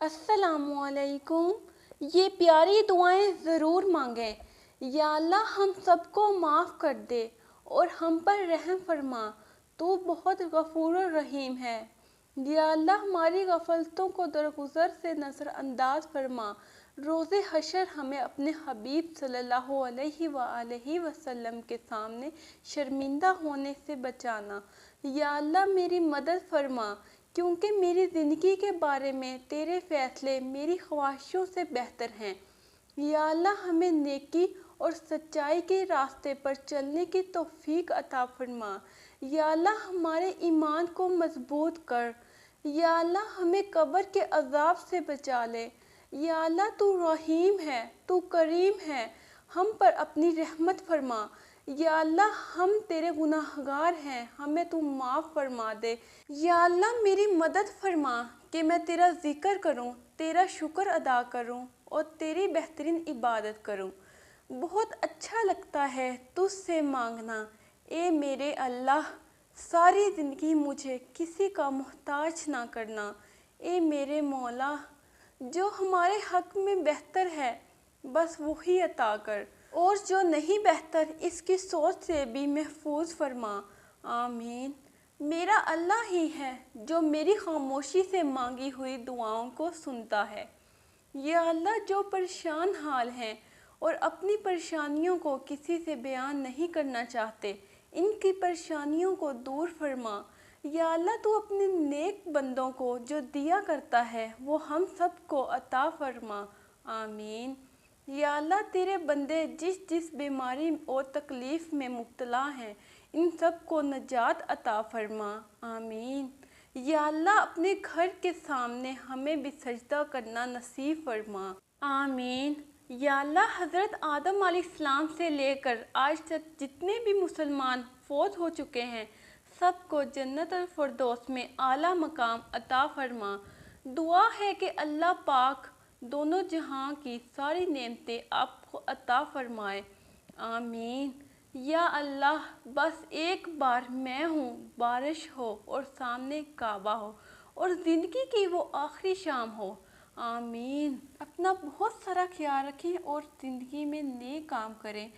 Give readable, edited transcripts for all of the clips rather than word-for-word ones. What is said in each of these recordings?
अस्सलामुअलैकुम। ये प्यारी दुआएं ज़रूर मांगें। या अल्लाह हम सबको माफ़ कर दे और हम पर रहम फरमा, तू बहुत गफूर और रहीम है। या अल्लाह हमारी गफलतों को दरगुजर से नज़रअंदाज फरमा, रोज़े हशर हमें अपने हबीब सल्लल्लाहु अलैहि वसल्लम के सामने शर्मिंदा होने से बचाना। या अल्लाह मेरी मदद फरमा, क्योंकि मेरी ज़िंदगी के बारे में तेरे फ़ैसले मेरी ख्वाहिशों से बेहतर हैं। या अल्लाह हमें नेकी और सच्चाई के रास्ते पर चलने की तौफीक अता फरमा। या अल्लाह हमारे ईमान को मजबूत कर। या अल्लाह हमें कब्र के अजाब से बचा ले। या अल्लाह तू रहीम है, तू करीम है, हम पर अपनी रहमत फरमा। या अल्लाह हम तेरे गुनाहगार हैं, हमें तू माफ़ फरमा दे। या अल्लाह मेरी मदद फरमा कि मैं तेरा ज़िक्र करूं, तेरा शुक्र अदा करूं और तेरी बेहतरीन इबादत करूं। बहुत अच्छा लगता है तुझसे मांगना, ए मेरे अल्लाह, सारी ज़िंदगी मुझे किसी का मोहताज ना करना। ए मेरे मौला, जो हमारे हक़ में बेहतर है बस वही अता कर, और जो नहीं बेहतर इसकी सोच से भी महफूज फरमा। आमीन। मेरा अल्लाह ही है जो मेरी खामोशी से मांगी हुई दुआओं को सुनता है। या अल्लाह जो परेशान हाल हैं और अपनी परेशानियों को किसी से बयान नहीं करना चाहते, इनकी परेशानियों को दूर फरमा। या अल्लाह तू अपने नेक बंदों को जो दिया करता है वो हम सब को अता फरमा। आमीन। या अल्लाह तेरे बंदे जिस जिस बीमारी और तकलीफ़ में मुब्तला हैं, इन सब को नजात अता फरमा। आमीन। या अल्लाह अपने घर के सामने हमें भी सजदा करना नसीब फरमा। आमीन। या अल्लाह हज़रत आदम अलैहिस्सलाम से लेकर आज तक जितने भी मुसलमान फौत हो चुके हैं, सबको जन्नत अल फ़िरदौस में आला मकाम अता फरमा। दुआ है कि अल्लाह पाक दोनों जहां की सारी नेमतें आपको अता फरमाए। आमीन। या अल्लाह बस एक बार मैं हूँ, बारिश हो और सामने काबा हो और ज़िंदगी की वो आखिरी शाम हो। आमीन। अपना बहुत सारा ख्याल रखें और ज़िंदगी में नेक काम करें।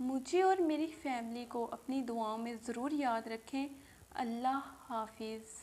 मुझे और मेरी फैमिली को अपनी दुआओं में ज़रूर याद रखें। अल्लाह हाफिज़।